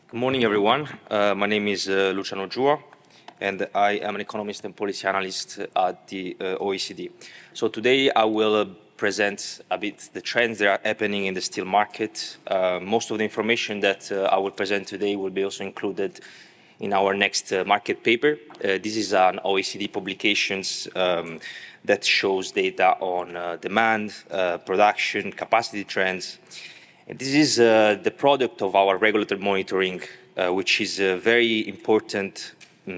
Good morning, everyone. My name is Luciano Giua, and I am an economist and policy analyst at the OECD. So today I will present a bit the trends that are happening in the steel market. Most of the information that I will present today will be also included in our next market paper. This is an OECD publications that shows data on demand, production, capacity trends. This is the product of our regulatory monitoring, which is very important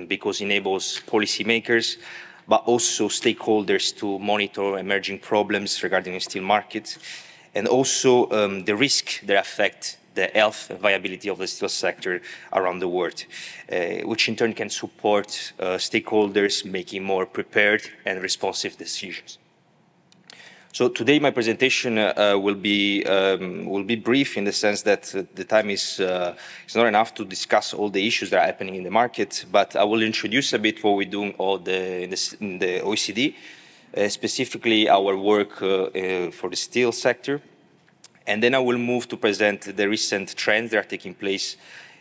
because it enables policymakers, but also stakeholders to monitor emerging problems regarding the steel market, and also the risk that affect the health and viability of the steel sector around the world, which in turn can support stakeholders making more prepared and responsive decisions. So today my presentation will be brief in the sense that the time is not enough to discuss all the issues that are happening in the market, but I will introduce a bit what we do in the OECD, specifically our work for the steel sector, and then I will move to present the recent trends that are taking place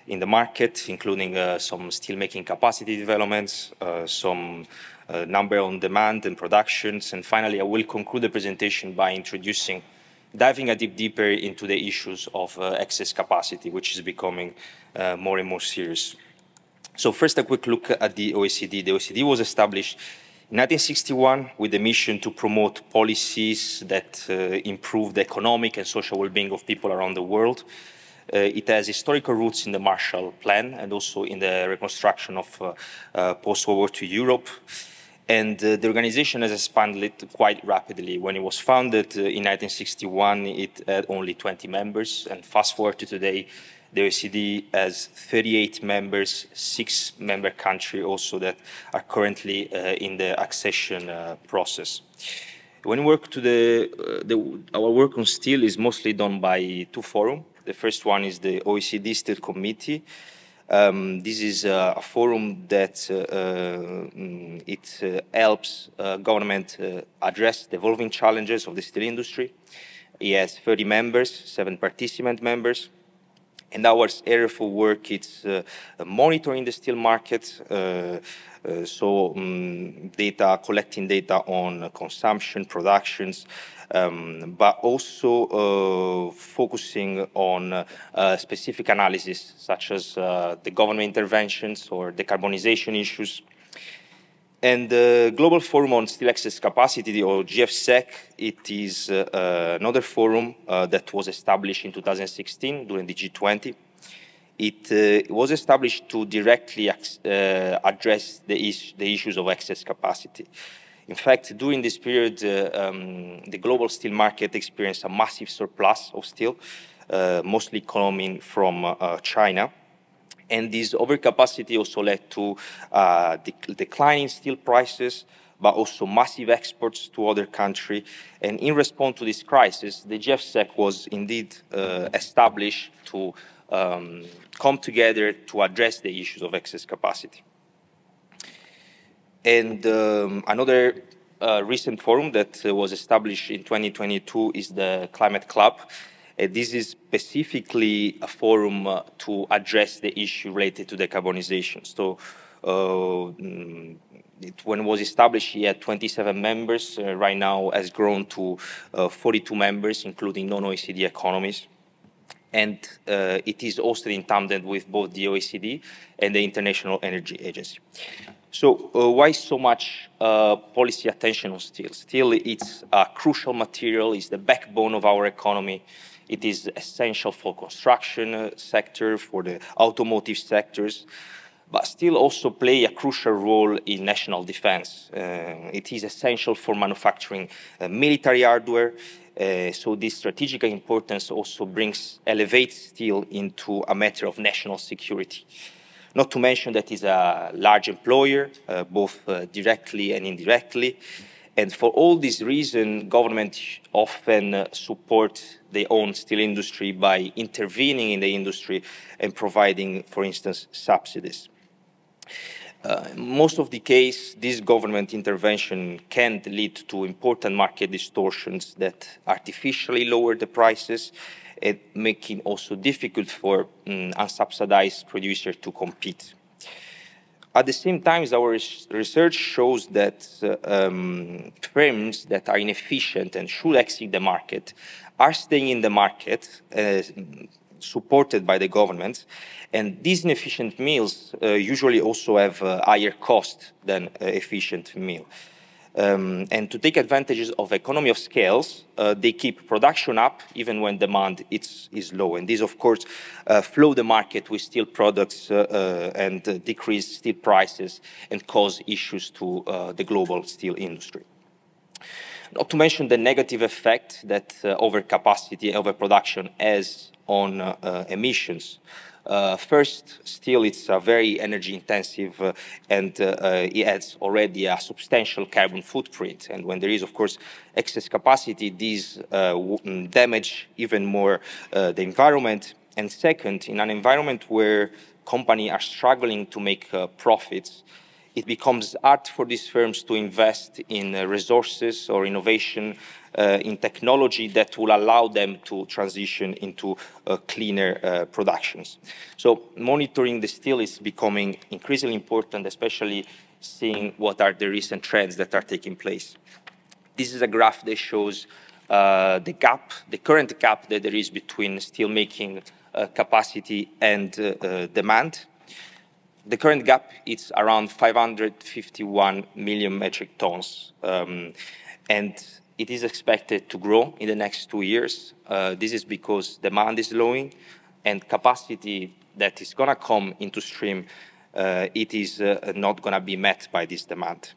in the market, including some steelmaking capacity developments, some number on demand and productions. And finally, I will conclude the presentation by diving a bit deeper into the issues of excess capacity, which is becoming more and more serious. So first, a quick look at the OECD. The OECD was established in 1961 with the mission to promote policies that improve the economic and social well-being of people around the world. It has historical roots in the Marshall Plan and also in the reconstruction of post-World War II Europe. And the organization has expanded quite rapidly. When it was founded in 1961, it had only 20 members. And fast forward to today, the OECD has 38 members, 6 member countries also that are currently in the accession process. When we work our work on steel is mostly done by 2 forums. The first one is the OECD Steel Committee. This is a forum that helps government address the evolving challenges of the steel industry. It has 30 members, 7 participant members. And our area for work is monitoring the steel market, collecting data on consumption, productions, but also focusing on specific analysis, such as the government interventions or decarbonization issues. And the Global Forum on Steel Excess Capacity, or GFSEC, it is another forum that was established in 2016 during the G20. It was established to directly address the issues of excess capacity. In fact, during this period, the global steel market experienced a massive surplus of steel, mostly coming from China. And this overcapacity also led to declining steel prices, but also massive exports to other countries. And in response to this crisis, the GFSEC was indeed established to come together to address the issues of excess capacity. And another recent forum that was established in 2022 is the Climate Club. This is specifically a forum to address the issue related to decarbonization. So when it was established, it had 27 members. Right now has grown to 42 members, including non-OECD economists. And it is hosted in tandem with both the OECD and the International Energy Agency. So why so much policy attention on steel? Steel, it's a crucial material, it's the backbone of our economy. It is essential for construction sector, for the automotive sectors, but steel also play a crucial role in national defense. It is essential for manufacturing military hardware. So this strategic importance also elevates steel into a matter of national security. Not to mention that it's a large employer, both directly and indirectly. And for all these reasons, governments often support their own steel industry by intervening in the industry and providing, for instance, subsidies. Most of the case, this government intervention can lead to important market distortions that artificially lower the prices it making also difficult for unsubsidized producers to compete. At the same time, our research shows that firms that are inefficient and should exit the market are staying in the market, supported by the government, and these inefficient mills usually also have higher cost than efficient mill. And to take advantages of economy of scales, they keep production up even when demand is low. And these, of course, flow the market with steel products and decrease steel prices and cause issues to the global steel industry. Not to mention the negative effect that overcapacity, overproduction has on emissions. First, steel is very energy intensive and it has already a substantial carbon footprint. And when there is, of course, excess capacity, these damage even more the environment. And second, in an environment where companies are struggling to make profits, it becomes hard for these firms to invest in resources or innovation in technology that will allow them to transition into cleaner productions. So monitoring the steel is becoming increasingly important, especially seeing what are the recent trends that are taking place. This is a graph that shows the current gap that there is between steel making capacity and demand. The current gap is around 551 million metric tons, and it is expected to grow in the next 2 years. This is because demand is slowing, and capacity that is going to come into stream, it is not going to be met by this demand.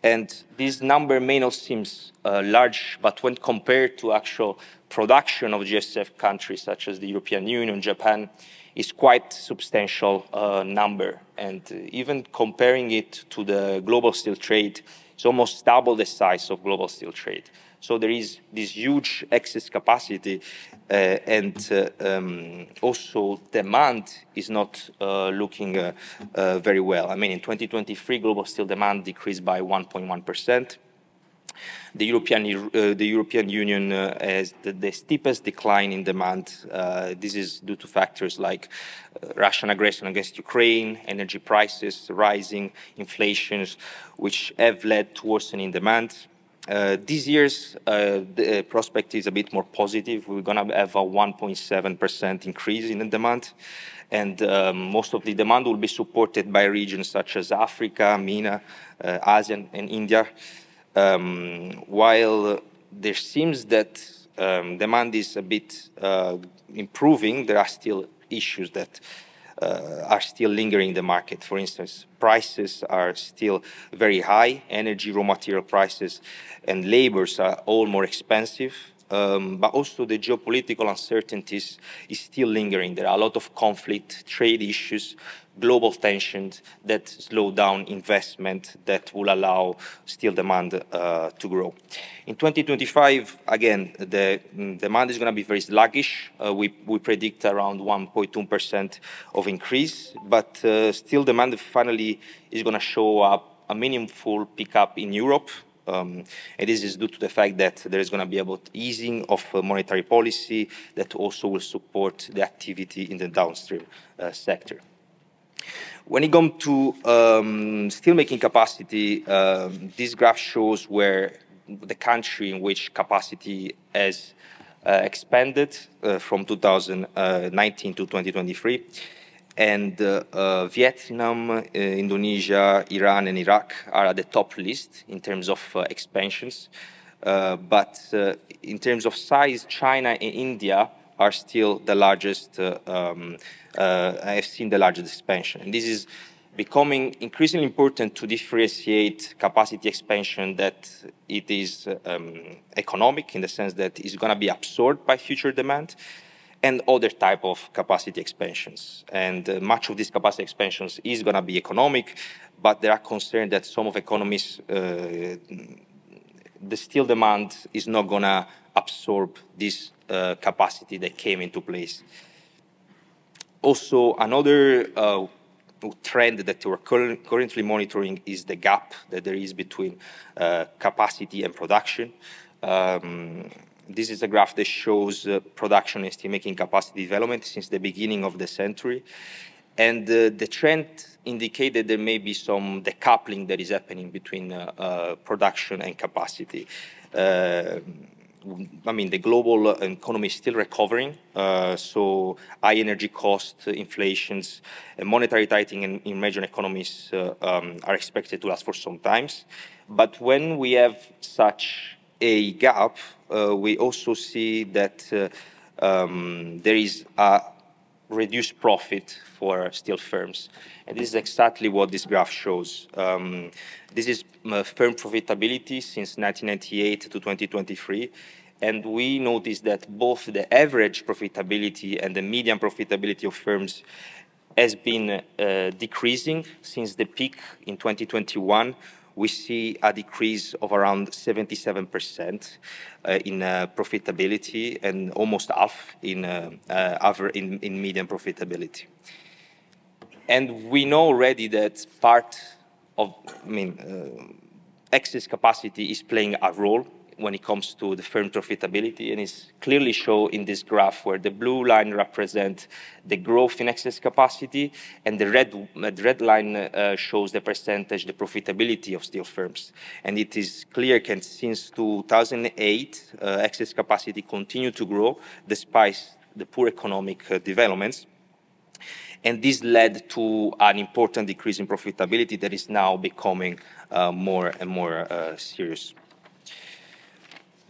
And this number may not seem large, but when compared to actual production of GSF countries such as the European Union, Japan, is quite substantial number. And even comparing it to the global steel trade, it's almost double the size of global steel trade. So there is this huge excess capacity, and also demand is not looking very well. I mean, in 2023, global steel demand decreased by 1.1%. The European Union has the steepest decline in demand. This is due to factors like Russian aggression against Ukraine, energy prices rising, inflations, which have led to worsening demand. This year's the prospect is a bit more positive. We're going to have a 1.7% increase in the demand, and most of the demand will be supported by regions such as Africa, MENA, Asia, and India. While there seems that demand is a bit improving, there are still issues that are still lingering in the market. For instance, prices are still very high. Energy, raw material prices, and labors are all more expensive. But also the geopolitical uncertainties is still lingering. There are a lot of conflict, trade issues, global tensions that slow down investment that will allow steel demand to grow. In 2025, again, the demand is going to be very sluggish. We predict around 1.2% of increase, but still demand finally is going to show up a meaningful pickup in Europe. And this is due to the fact that there is going to be about easing of monetary policy that also will support the activity in the downstream sector. When it comes to steelmaking capacity, this graph shows where the country in which capacity has expanded from 2019 to 2023. And Vietnam, Indonesia, Iran, and Iraq are at the top list in terms of expansions. But in terms of size, China and India are still the largest, have seen the largest expansion. And this is becoming increasingly important to differentiate capacity expansion that it is economic in the sense that it's going to be absorbed by future demand, and other type of capacity expansions. And much of these capacity expansions is going to be economic, but there are concerns that some of economists, the steel demand is not going to absorb this capacity that came into place. Also, another trend that we're currently monitoring is the gap that there is between capacity and production. This is a graph that shows production and steelmaking capacity development since the beginning of the century. And the trend indicated there may be some decoupling that is happening between production and capacity. I mean, the global economy is still recovering, so high energy costs, inflations, and monetary tightening in major economies are expected to last for some time. But when we have such a gap, we also see that there is a reduced profit for steel firms. And this is exactly what this graph shows. This is firm profitability since 1998 to 2023. And we noticed that both the average profitability and the median profitability of firms has been decreasing since the peak in 2021. We see a decrease of around 77% in profitability and almost half in median profitability. And we know already that part of, excess capacity is playing a role when it comes to the firm profitability, and is clearly shown in this graph where the blue line represents the growth in excess capacity, and the red line shows the percentage, the profitability of steel firms. And it is clear that since 2008, excess capacity continued to grow despite the poor economic developments. And this led to an important decrease in profitability that is now becoming more and more serious.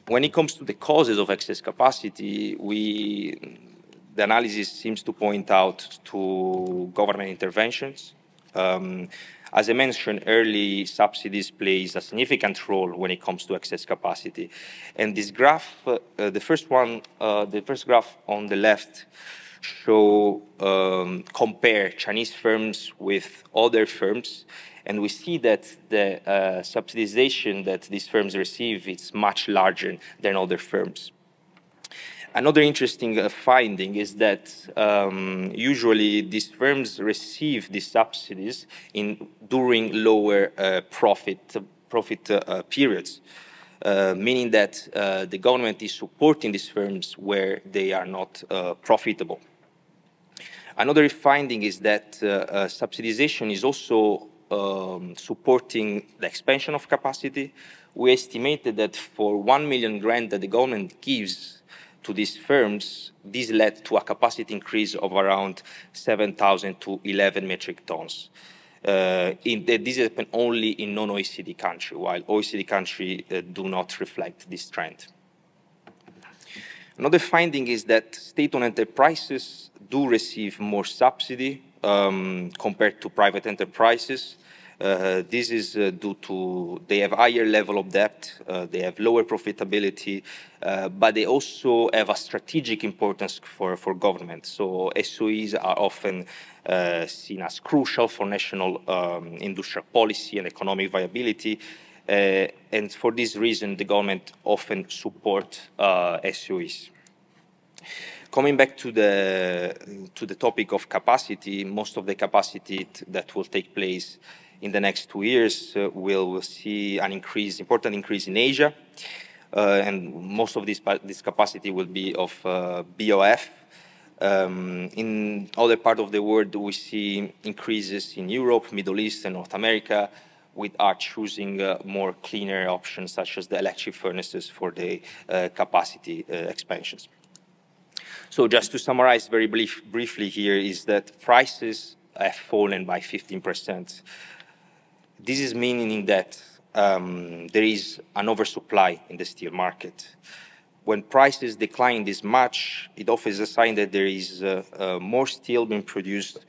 When it comes to the causes of excess capacity, the analysis seems to point out to government interventions. As I mentioned, early subsidies plays a significant role when it comes to excess capacity. And this graph, the first graph on the left, compare Chinese firms with other firms, and we see that the subsidization that these firms receive is much larger than other firms. Another interesting finding is that usually these firms receive these subsidies during lower profit periods, meaning that the government is supporting these firms where they are not profitable. Another finding is that subsidization is also supporting the expansion of capacity. We estimated that for 1 million grant that the government gives to these firms, this led to a capacity increase of around 7,000 to 11 metric tons. This happened only in non-OECD countries, while OECD countries do not reflect this trend. Another finding is that state-owned enterprises do receive more subsidy compared to private enterprises. This is due to they have higher level of debt, they have lower profitability, but they also have a strategic importance for government. So SOEs are often seen as crucial for national industrial policy and economic viability. And for this reason, the government often support SOEs. Coming back to the topic of capacity, most of the capacity that will take place in the next 2 years will see an important increase in Asia, and most of this capacity will be of BOF. In other parts of the world, we see increases in Europe, Middle East, and North America, with are choosing more cleaner options, such as the electric furnaces for the capacity expansions. So just to summarize very briefly here is that prices have fallen by 15%. This is meaning that there is an oversupply in the steel market. When prices decline this much, it offers a sign that there is more steel being produced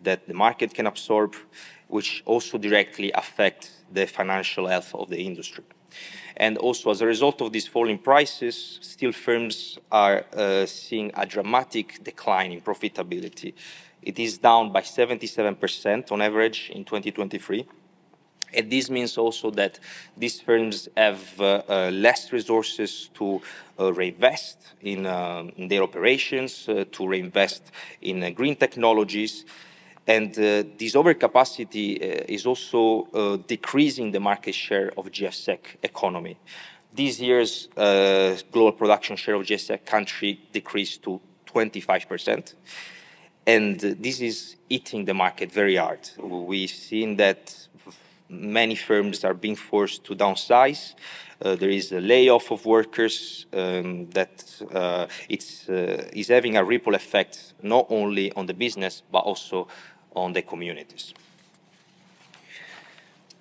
that the market can absorb, which also directly affects the financial health of the industry. And also, as a result of these falling prices, steel firms are seeing a dramatic decline in profitability. It is down by 77% on average in 2023. And this means also that these firms have less resources to reinvest in their operations, to reinvest in green technologies. And this overcapacity is also decreasing the market share of GFSEC economy. This year's global production share of just a country decreased to 25%. And this is hitting the market very hard. We've seen that many firms are being forced to downsize. There is a layoff of workers that is having a ripple effect not only on the business, but also on the communities.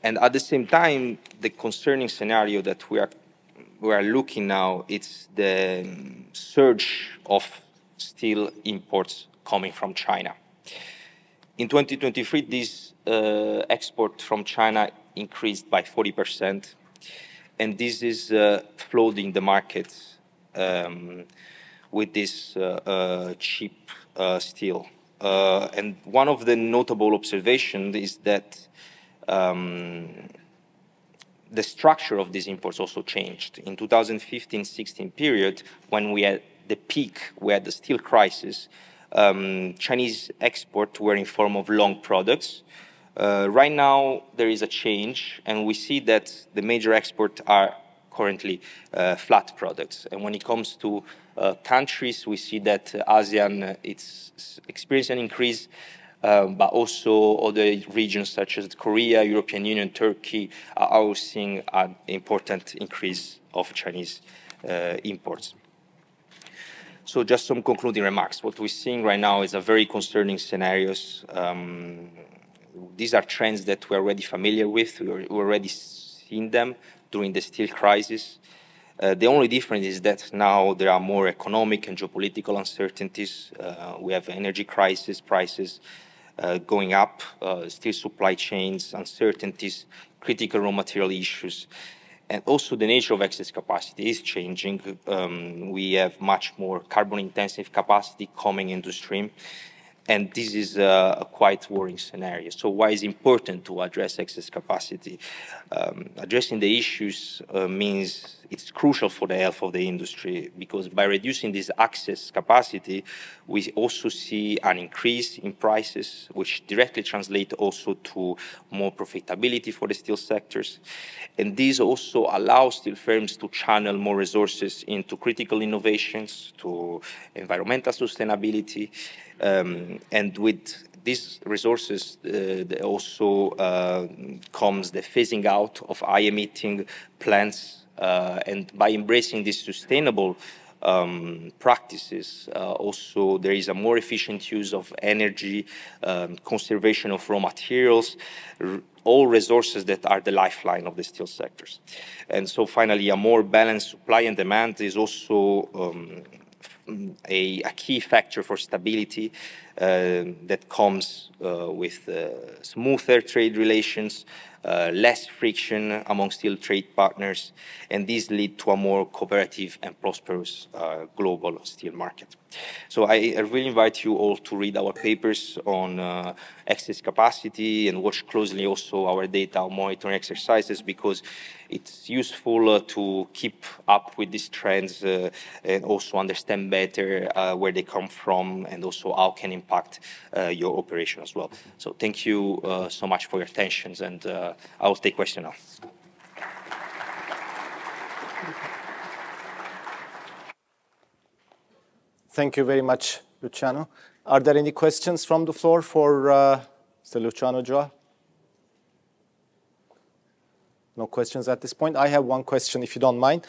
And at the same time, the concerning scenario that we are looking now, it's the surge of steel imports coming from China. In 2023, this export from China increased by 40%, and this is flooding the market with this cheap steel. And one of the notable observations is that the structure of these imports also changed. In 2015-16 period, when we had the peak, we had the steel crisis, Chinese exports were in form of long products. Right now, there is a change, and we see that the major exports are currently flat products. And when it comes to countries, we see that ASEAN it's experiencing an increase, but also other regions such as Korea, European Union, Turkey are all seeing an important increase of Chinese imports. So just some concluding remarks. What we're seeing right now is a very concerning scenarios. These are trends that we're already familiar with. We're already seen them during the steel crisis. The only difference is that now there are more economic and geopolitical uncertainties. We have energy crisis, prices going up, steel supply chains, uncertainties, critical raw material issues. And also the nature of excess capacity is changing. We have much more carbon-intensive capacity coming into stream. And this is a quite worrying scenario. So why is it important to address excess capacity? Addressing the issues means it's crucial for the health of the industry, because by reducing this excess capacity, we also see an increase in prices, which directly translate also to more profitability for the steel sectors. And this also allows steel firms to channel more resources into critical innovations, to environmental sustainability, and with these resources also comes the phasing out of high-emitting plants, and by embracing these sustainable practices, also there is a more efficient use of energy, conservation of raw materials, all resources that are the lifeline of the steel sectors. And so finally, a more balanced supply and demand is also a key factor for stability that comes with smoother trade relations, less friction among steel trade partners, and these lead to a more cooperative and prosperous global steel market. So I really invite you all to read our papers on excess capacity and watch closely also our data monitoring exercises, because it's useful to keep up with these trends and also understand better where they come from and also how can impact your operation as well. So thank you so much for your attention, and I'll take questions now. Thank you very much, Luciano. Are there any questions from the floor for Mr. Luciano Giua? No questions at this point. I have one question, if you don't mind.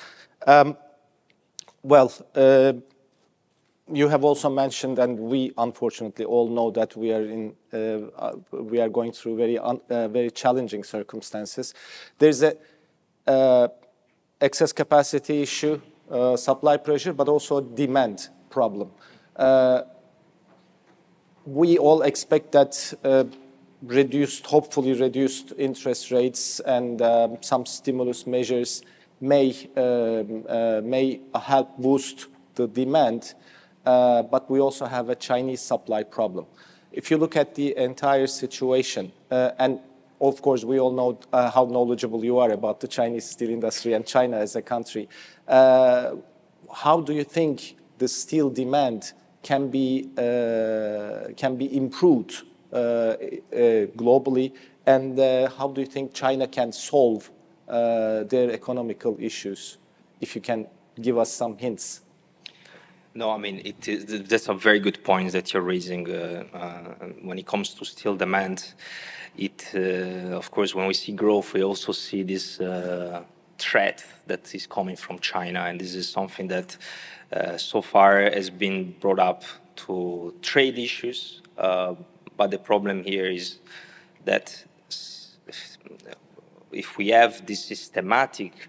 You have also mentioned, and we unfortunately all know that we are going through very challenging circumstances. There's a excess capacity issue, supply pressure, but also demand problem. We all expect that hopefully reduced interest rates and some stimulus measures may help boost the demand, but we also have a Chinese supply problem. If you look at the entire situation, and of course we all know how knowledgeable you are about the Chinese steel industry and China as a country, how do you think the steel demand can be improved globally, and how do you think China can solve their economical issues? if you can give us some hints. No, I mean, that's a very good point that you're raising. When it comes to steel demand, of course, when we see growth, we also see this threat that is coming from China, and this is something that so far has been brought up to trade issues, but the problem here is that if we have this systematic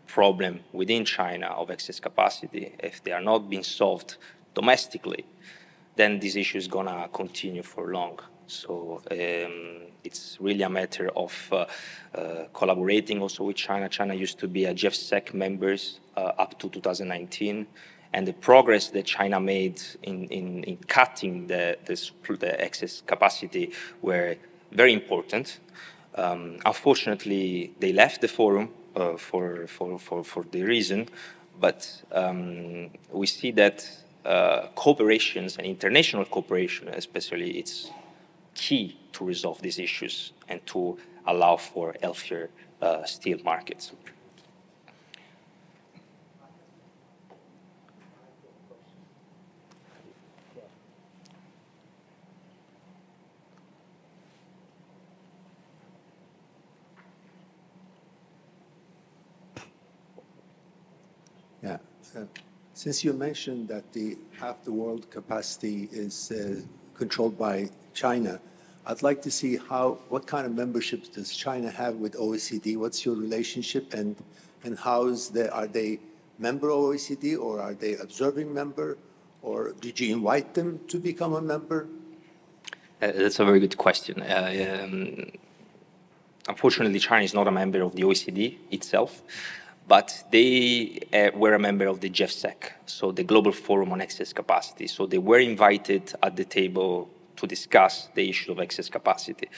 problem within China of excess capacity, if they are not being solved domestically, then this issue is gonna continue for long. So it's really a matter of collaborating also with China. China used to be a GFSEC members up to 2019, and the progress that China made in cutting the excess capacity were very important. Unfortunately, they left the forum for the reason, but we see that cooperations and international cooperation, especially, it's key to resolve these issues and to allow for healthier steel markets. Yeah. Since you mentioned that half the world capacity is controlled by China, I'd like to see what kind of memberships does China have with OECD? What's your relationship, and are they member of OECD, or are they observing member, or did you invite them to become a member? That's a very good question. Unfortunately, China is not a member of the OECD itself, but they were a member of the GFSEC, so the Global Forum on Excess Capacity. So they were invited at the table to discuss the issue of excess capacity.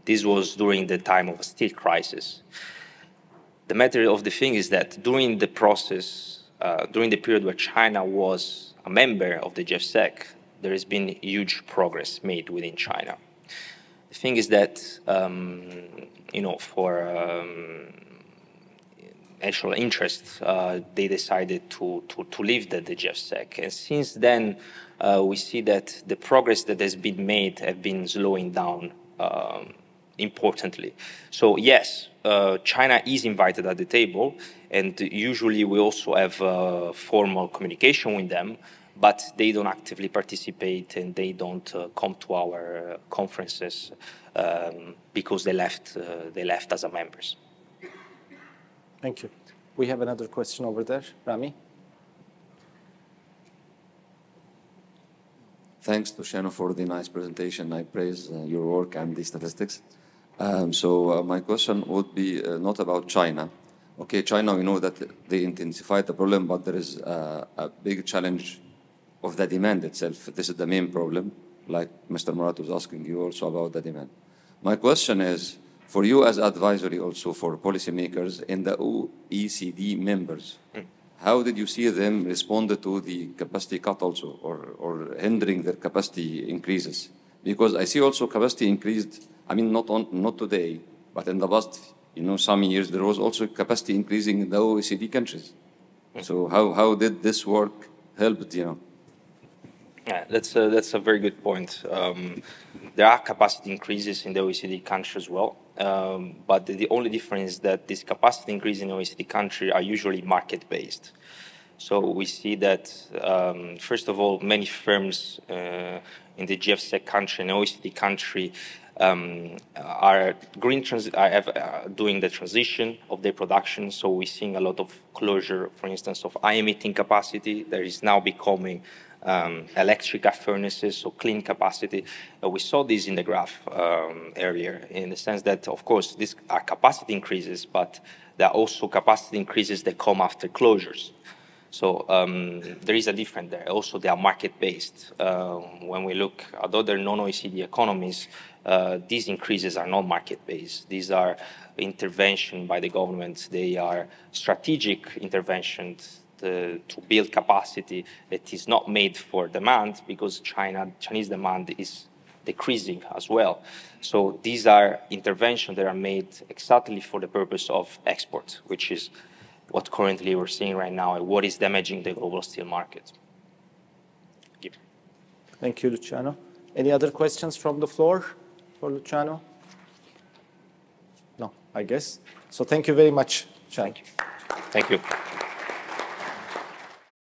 This was during the time of a steel crisis. The matter of the thing is that during the process, during the period where China was a member of the GFSEC, there has been huge progress made within China. The thing is that, for national interest, they decided to leave the GFSEC. And since then, we see that the progress that has been made have been slowing down importantly. So yes, China is invited at the table, and usually we also have formal communication with them, but they don't actively participate and they don't come to our conferences because they left as a members. Thank you. We have another question over there. Rami? Thanks, Luciano, for the nice presentation. I praise your work and the statistics. So my question would be not about China. Okay, China, we know that they intensified the problem, but there is a big challenge of the demand itself. This is the main problem, like Mr. Murat was asking you also about the demand. My question is, for you as advisory also for policymakers in the OECD members, how did you see them respond to the capacity cut also, or hindering their capacity increases? Because I see also capacity increased, I mean, not today, but in the past, some years, there was also capacity increasing in the OECD countries. So how did this work help, Yeah, that's a very good point. There are capacity increases in the OECD countries as well, but the only difference is that this capacity increase in OECD country are usually market-based. So we see that, first of all, many firms in the GFSEC country and OECD country are doing the transition of their production. So we're seeing a lot of closure, for instance, of high-emitting capacity that is now becoming electric arc furnaces, so clean capacity. We saw this in the graph earlier, in the sense that, of course, these are capacity increases, but there are also capacity increases that come after closures. So there is a difference there. Also, they are market-based. When we look at other non-OECD economies, these increases are not market-based. These are intervention by the government. They are strategic interventions to build capacity that is not made for demand, because Chinese demand is decreasing as well. So these are interventions that are made exactly for the purpose of export, which is what currently we're seeing right now and what is damaging the global steel market. Thank you, Luciano. Any other questions from the floor for Luciano? No, I guess. So thank you very much, Luciano. Thank you. Thank you.